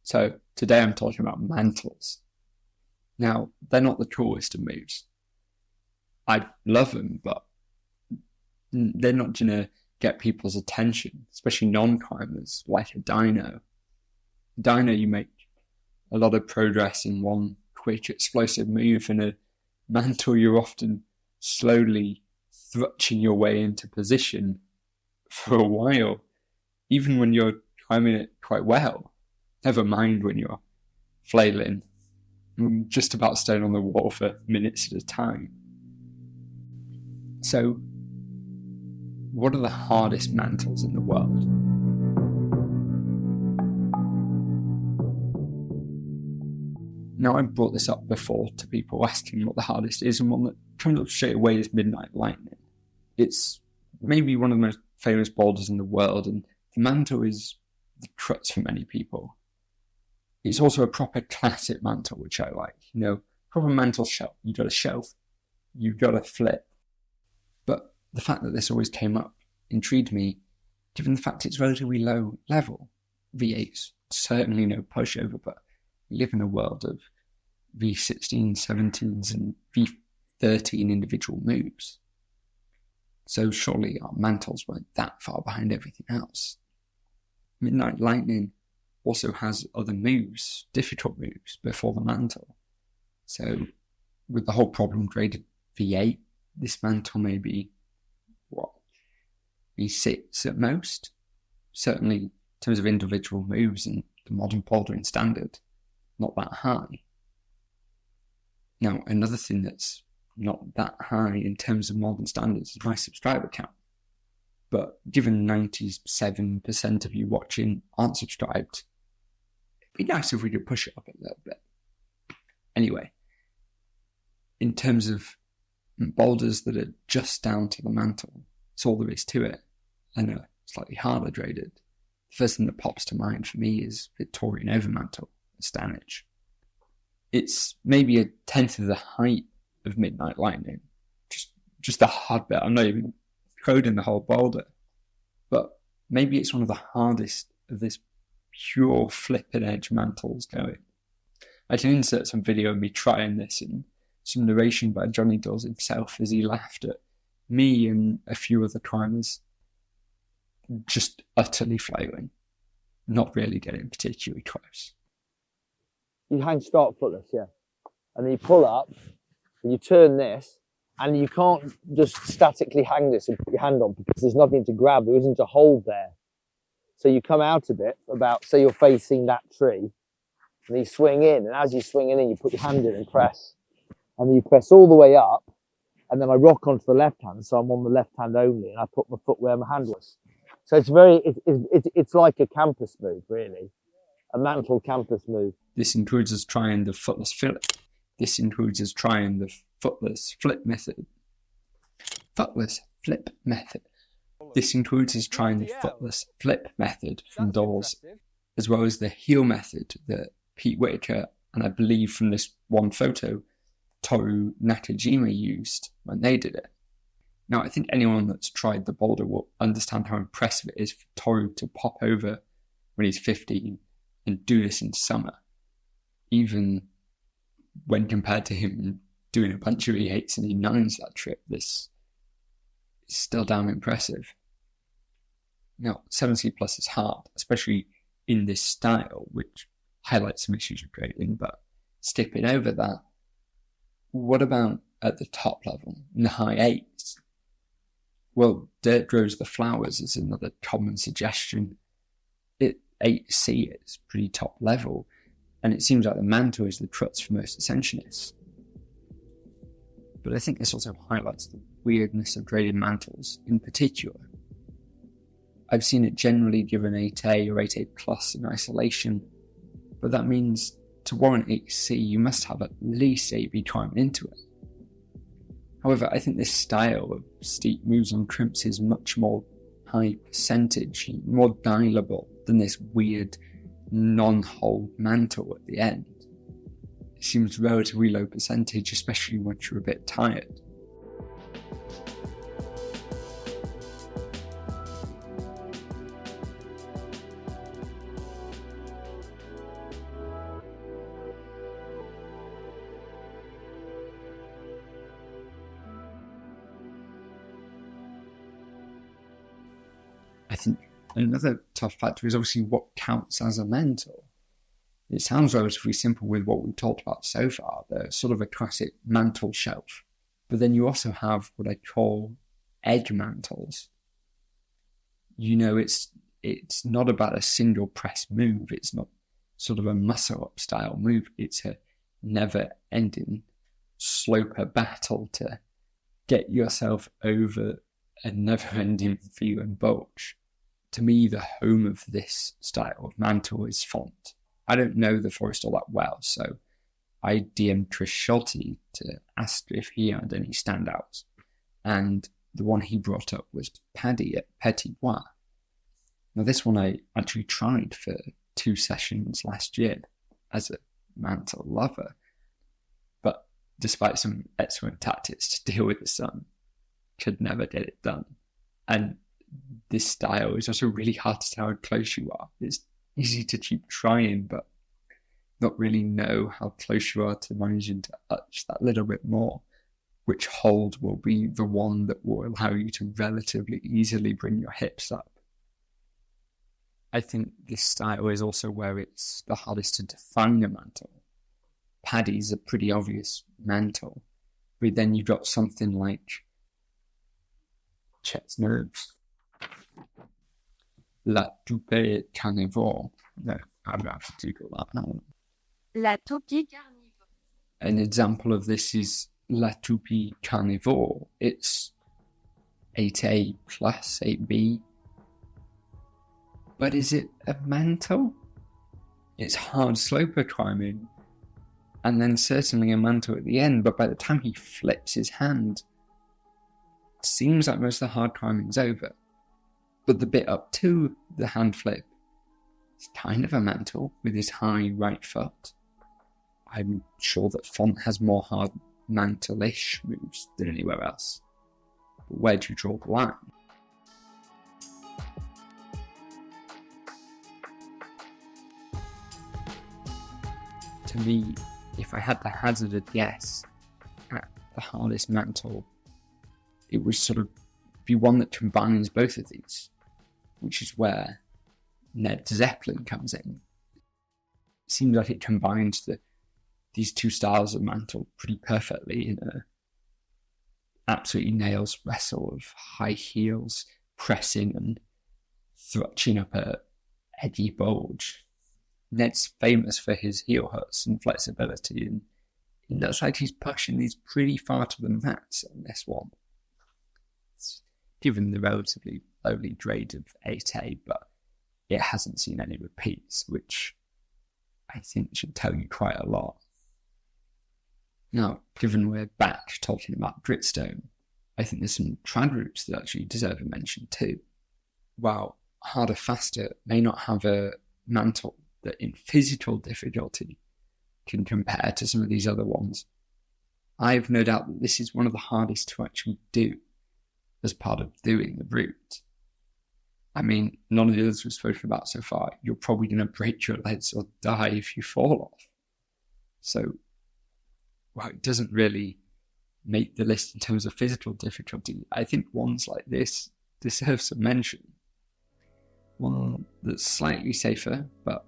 So today I'm talking about mantles. Now, they're not the coolest of moves. I love them, but they're not going to get people's attention, especially non-climbers, like a dyno. Dyno, you make a lot of progress in one quick, explosive move. In a mantle, you're often slowly thrutching your way into position for a while, even when you're climbing it quite well. Never mind when you're flailing, just about staying on the wall for minutes at a time. So, what are the hardest mantles in the world? Now, I brought this up before to people asking what the hardest is, and one that comes up straight away is Midnight Lightning. It's maybe one of the most famous boulders in the world, and the mantle is the crutch for many people. It's also a proper classic mantle, which I like. You know, proper mantle shelf. You got a shelf, you got a flip. But the fact that this always came up intrigued me, given the fact it's relatively low level. V8's certainly no pushover, but we live in a world of V16, 17s, and V13 individual moves. So surely our mantles weren't that far behind everything else. Midnight Lightning also has other moves, difficult moves, before the mantle. So with the whole problem graded V8, this mantle may be, V6 at most? Certainly in terms of individual moves and the modern bouldering standard, not that high. Now, another thing that's not that high in terms of modern standards is my subscriber count. But given 97% of you watching aren't subscribed, it'd be nice if we could push it up a little bit. Anyway, in terms of boulders that are just down to the mantle, that's all there is to it, and are slightly harder graded. The first thing that pops to mind for me is Victorian Overmantle, Stanage. It's maybe a tenth of the height of Midnight Lightning. Just the hard bit. I'm not even coding the whole boulder. But maybe it's one of the hardest of this pure flipping edge mantles going. I can insert some video of me trying this and some narration by Johnny Dawes himself as he laughed at me and a few other climbers just utterly flailing, not really getting particularly close. You hang start footless, yeah. And then you pull up, and you turn this, and you can't just statically hang this and put your hand on because there's nothing to grab, there isn't a hold there. So you come out a bit, about, say you're facing that tree, and you swing in, and as you're swinging in, you put your hand in and press. And then you press all the way up, and then I rock onto the left hand, so I'm on the left hand only, and I put my foot where my hand was. So it's like a campus move, really. A mantle campus move. This includes us trying the footless flip. This includes us trying the footless flip method. Footless flip method. This includes us trying the footless flip method from Dawes, as well as the heel method that Pete Whitaker, and I believe from this one photo, Toru Nakajima used when they did it. Now, I think anyone that's tried the boulder will understand how impressive it is for Toru to pop over when he's 15 and do this in summer, even when compared to him doing a bunch of E8s and E9s that trip. This is still damn impressive. Now, 7C plus is hard, especially in this style, which highlights some issues with grading, but skipping over that, what about at the top level, in the high 8s? Well, dirt grows the flowers is another common suggestion. 8C is pretty top level, and it seems like the mantle is the crutch for most ascensionists. But I think this also highlights the weirdness of graded mantles in particular. I've seen it generally given 8A or 8A plus in isolation, but that means to warrant 8C you must have at least 8B climbing into it. However, I think this style of steep moves on crimps is much more high percentage, more dialable than this weird non-hold mantle at the end. It seems relatively low percentage, especially once you're a bit tired. I think another tough factor is obviously what counts as a mantle. It sounds relatively simple with what we've talked about so far. They're sort of a classic mantle shelf. But then you also have what I call egg mantles. You know, it's not about a single press move. It's not sort of a muscle-up style move. It's a never-ending sloper battle to get yourself over a never-ending view and bulge. To me, the home of this style of mantle is Font. I don't know the forest all that well, so I DM'd Chris Schulte to ask if he had any standouts. And the one he brought up was Paddy at Petit Bois. Now, this one I actually tried for 2 sessions last year as a mantle lover, but despite some excellent tactics to deal with the sun, could never get it done. And this style is also really hard to tell how close you are. It's easy to keep trying, but not really know how close you are to managing to touch that little bit more, which hold will be the one that will allow you to relatively easily bring your hips up. I think this style is also where it's the hardest to define a mantle. Paddy's a pretty obvious mantle, but then you've got something like Chet's nerves. La toupée carnivore. No, I'm going to have to Google that now. La toupie carnivore. An example of this is La toupie carnivore. It's 8A plus 8B. But is it a mantle? It's hard sloper climbing, and then certainly a mantle at the end, but by the time he flips his hand, it seems like most of the hard climbing's over. But the bit up to the hand flip is kind of a mantle with his high right foot. I'm sure that Font has more hard mantle-ish moves than anywhere else. But where do you draw the line? To me, if I had to hazard a guess at the hardest mantle, it would sort of be one that combines both of these, which is where Ned Zeppelin comes in. It seems like it combines these two styles of mantle pretty perfectly in a absolutely nails wrestle of high heels, pressing and thrutching up a edgy bulge. Ned's famous for his heel hooks and flexibility, and it looks like he's pushing these pretty far to the max on this one. It's given the relatively lowly grade of 8A, but it hasn't seen any repeats, which I think should tell you quite a lot. Now, given we're back talking about Gritstone, I think there's some trad routes that actually deserve a mention too. While Harder Faster may not have a mantle that in physical difficulty can compare to some of these other ones, I have no doubt that this is one of the hardest to actually do as part of doing the route. I mean, none of the others we've spoken about so far, you're probably going to break your legs or die if you fall off. So, well, it doesn't really make the list in terms of physical difficulty. I think ones like this deserve some mention. One that's slightly safer, but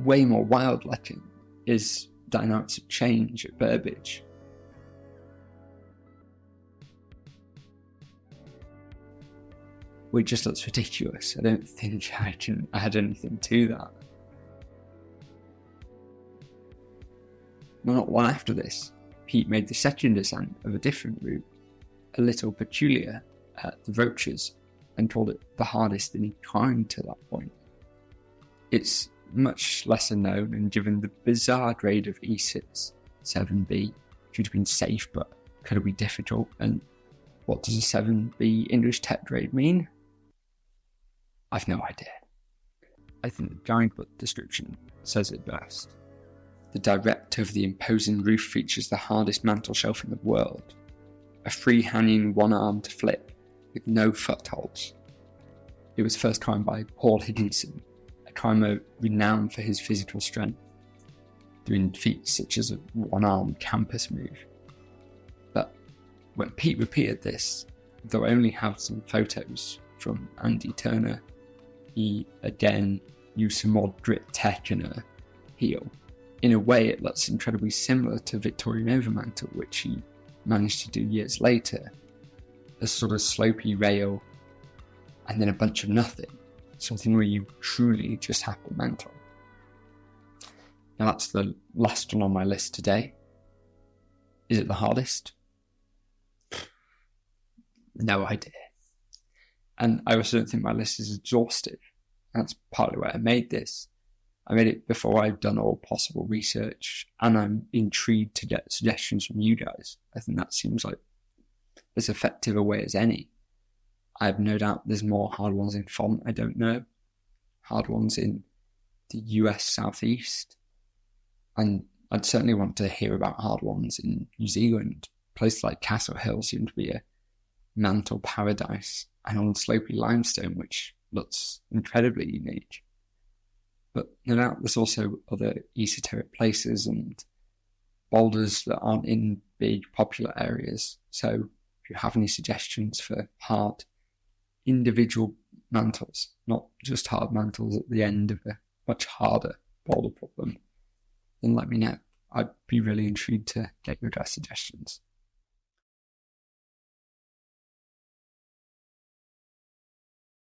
way more wild-looking is Dynamics of Change at Burbage. It just looks ridiculous. I don't think I can add anything to that. Not long after this, Pete made the second ascent of a different route, a little peculiar, at the Roaches, and called it the hardest that he climbed to that point. It's much lesser known, and given the bizarre grade of E6 7B, should have been safe but incredibly difficult. And what does a 7B English tech grade mean? I've no idea. I think the guidebook description says it best. The direct over the imposing roof features the hardest mantle shelf in the world, a free-hanging one-armed flip with no footholds. It was first climbed by Paul Higginson, a climber renowned for his physical strength, doing feats such as a one-armed campus move. But when Pete repeated this, though I only have some photos from Andy Turner. He again used some more drip tech in a heel. In a way, it looks incredibly similar to Victorian Overmantle, which he managed to do years later. A sort of slopey rail and then a bunch of nothing. Something where you truly just have the mantle. Now that's the last one on my list today. Is it the hardest? No idea. And I also don't think my list is exhaustive. That's partly why I made this. I made it before I've done all possible research, and I'm intrigued to get suggestions from you guys. I think that seems like as effective a way as any. I have no doubt there's more hard ones in font I don't know. Hard ones in the US Southeast. And I'd certainly want to hear about hard ones in New Zealand. Places like Castle Hill seem to be a mantle paradise, and on slopey limestone, which looks incredibly unique. But no doubt there's also other esoteric places and boulders that aren't in big popular areas. So if you have any suggestions for hard individual mantles, not just hard mantles at the end of a much harder boulder problem, then let me know. I'd be really intrigued to get your guys' suggestions.